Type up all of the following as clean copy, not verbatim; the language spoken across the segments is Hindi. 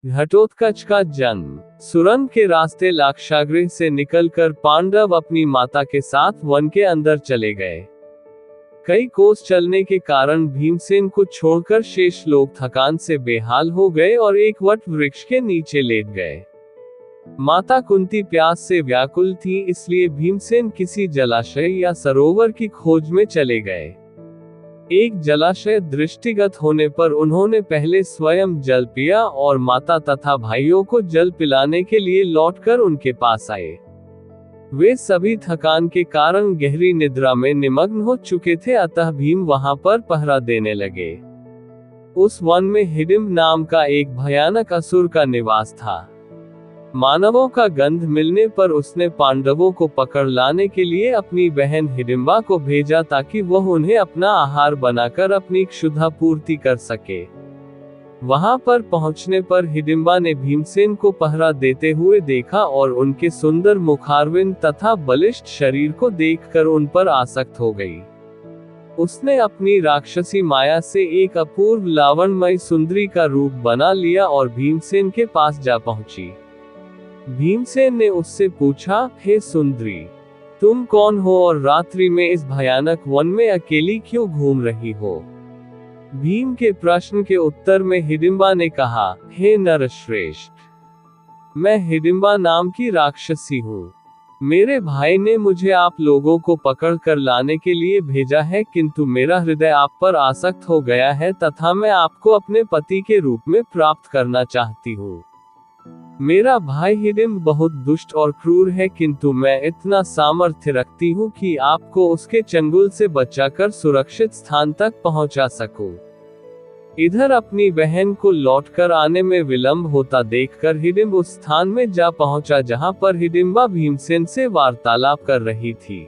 घटोत्कच का जन्म। सुरंग के रास्ते लाक्षागृह से निकलकर पांडव अपनी माता के साथ वन के अंदर चले गए। कई कोस चलने के कारण भीमसेन को छोड़कर शेष लोग थकान से बेहाल हो गए और एक वट वृक्ष के नीचे लेट गए। माता कुंती प्यास से व्याकुल थी, इसलिए भीमसेन किसी जलाशय या सरोवर की खोज में चले गए। एक जलाशय दृष्टिगत होने पर उन्होंने पहले स्वयं जल पिया और माता तथा भाइयों को जल पिलाने के लिए लौटकर उनके पास आए। वे सभी थकान के कारण गहरी निद्रा में निमग्न हो चुके थे, अतः भीम वहां पर पहरा देने लगे। उस वन में हिडिंब नाम का एक भयानक असुर का निवास था। मानवों का गंध मिलने पर उसने पांडवों को पकड़ लाने के लिए अपनी बहन हिडिंबा को भेजा ताकि वह उन्हें अपना आहार बनाकर अपनी क्षुधा पूर्ति कर सके। वहां पर पहुंचने पर हिडिंबा ने भीमसेन को पहरा देते हुए देखा और उनके सुंदर मुखारविंद तथा बलिष्ठ शरीर को देखकर उन पर आसक्त हो गई। उसने अपनी राक्षसी माया से एक अपूर्व लावण्यमय सुंदरी का रूप बना लिया और भीमसेन के पास जा पहुंची। भीमसेन ने उससे पूछा, हे सुंदरी, तुम कौन हो और रात्रि में इस भयानक वन में अकेली क्यों घूम रही हो? भीम के प्रश्न के उत्तर में हिडिंबा ने कहा, हे नरश्रेष्ठ, मैं हिडिंबा नाम की राक्षसी हूँ। मेरे भाई ने मुझे आप लोगों को पकड़ कर लाने के लिए भेजा है, किंतु मेरा हृदय आप पर आसक्त हो गया है तथा मैं आपको अपने पति के रूप में प्राप्त करना चाहती हूँ। मेरा भाई हिडिंब बहुत दुष्ट और क्रूर है, किंतु मैं इतना सामर्थ्य रखती हूँ कि आपको उसके चंगुल से बचाकर सुरक्षित स्थान तक पहुँचा सकूं। इधर अपनी बहन को लौटकर आने में विलंब होता देखकर हिडिंब उस स्थान में जा पहुंचा जहां पर हिडिंबा भीमसेन से वार्तालाप कर रही थी।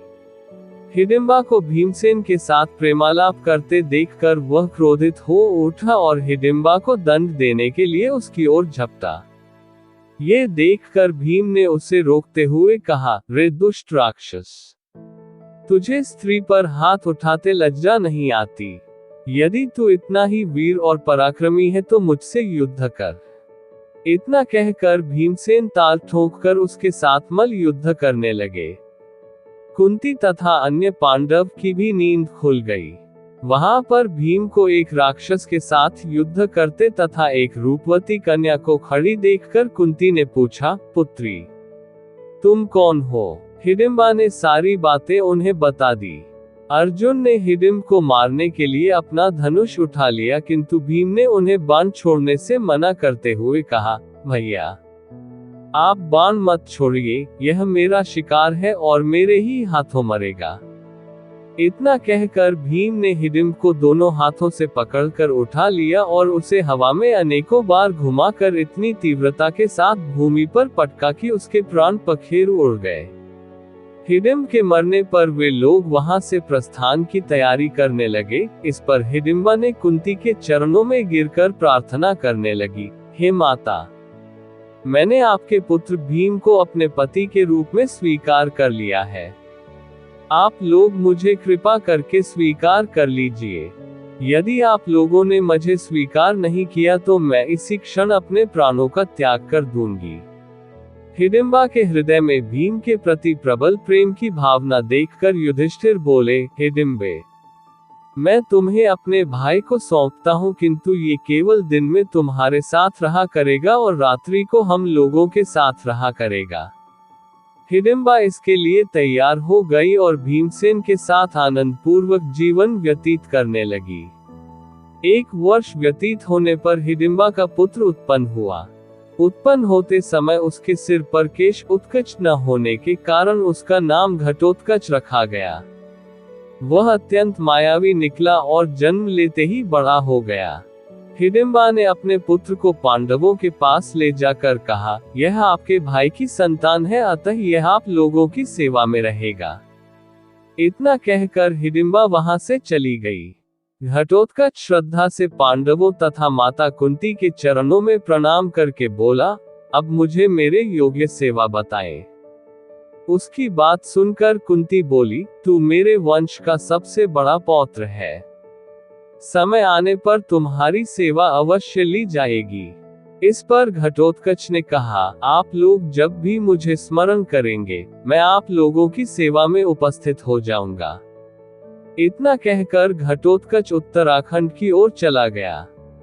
हिडिंबा को भीमसेन के साथ प्रेमालाप करते देखकर वह क्रोधित हो उठा और हिडिंबा को दंड देने के लिए उसकी ओर झपटा। ये देखकर भीम ने उसे रोकते हुए कहा, रे दुष्ट राक्षस, तुझे स्त्री पर हाथ उठाते लज्जा नहीं आती? यदि तू इतना ही वीर और पराक्रमी है तो मुझसे युद्ध कर। इतना कहकर भीमसेन ताल ठोंककर उसके साथ मल युद्ध करने लगे। कुंती तथा अन्य पांडव की भी नींद खुल गई। वहां पर भीम को एक राक्षस के साथ युद्ध करते तथा एक रूपवती कन्या को खड़ी देखकर कुंती ने पूछा, पुत्री, तुम कौन हो? हिडिंबा ने सारी बातें उन्हें बता दी। अर्जुन ने हिडिंब को मारने के लिए अपना धनुष उठा लिया, किंतु भीम ने उन्हें बाण छोड़ने से मना करते हुए कहा, भैया, आप बाण मत छोड़िए, यह मेरा शिकार है और मेरे ही हाथों मरेगा। इतना कहकर भीम ने हिडिंब को दोनों हाथों से पकड़कर उठा लिया और उसे हवा में अनेकों बार घुमाकर इतनी तीव्रता के साथ भूमि पर पटका कि उसके प्राण पखेरु उड़ गए। हिडिंब के मरने पर वे लोग वहां से प्रस्थान की तैयारी करने लगे। इस पर हिडिंबा ने कुंती के चरणों में गिरकर प्रार्थना करने लगी, हे माता, मैंने आपके पुत्र भीम को अपने पति के रूप में स्वीकार कर लिया है। आप लोग मुझे कृपा करके स्वीकार कर लीजिए। यदि आप लोगों ने मुझे स्वीकार नहीं किया तो मैं इसी क्षण अपने प्राणों का त्याग कर दूंगी। हिडिंबा के हृदय में भीम के प्रति प्रबल प्रेम की भावना देखकर युधिष्ठिर बोले, हिडिंबे, मैं तुम्हें अपने भाई को सौंपता हूँ, किंतु ये केवल दिन में तुम्हारे साथ रहा करेगा और रात्रि को हम लोगों के साथ रहा करेगा। हिडिंबा इसके लिए तैयार हो गई और भीमसेन के साथ आनंद पूर्वक जीवन व्यतीत करने लगी। 1 वर्ष व्यतीत होने पर हिडिंबा का पुत्र उत्पन्न हुआ। उत्पन्न होते समय उसके सिर पर केश उत्कच न होने के कारण उसका नाम घटोत्कच रखा गया। वह अत्यंत मायावी निकला और जन्म लेते ही बड़ा हो गया। हिडिंबा ने अपने पुत्र को पांडवों के पास ले जाकर कहा, यह आपके भाई की संतान है, अतः यह आप लोगों की सेवा में रहेगा। इतना कहकर हिडिंबा वहां से चली गई। घटोत्कच श्रद्धा से पांडवों तथा माता कुंती के चरणों में प्रणाम करके बोला, अब मुझे मेरे योग्य सेवा बताएं। उसकी बात सुनकर कुंती बोली, तू मेरे वंश का सबसे बड़ा पौत्र है। समय आने पर तुम्हारी सेवा अवश्य ली जाएगी। इस पर घटोत्कच ने कहा, आप लोग जब भी मुझे स्मरण करेंगे, मैं आप लोगों की सेवा में उपस्थित हो जाऊंगा। इतना कहकर घटोत्कच उत्तराखंड की ओर चला गया।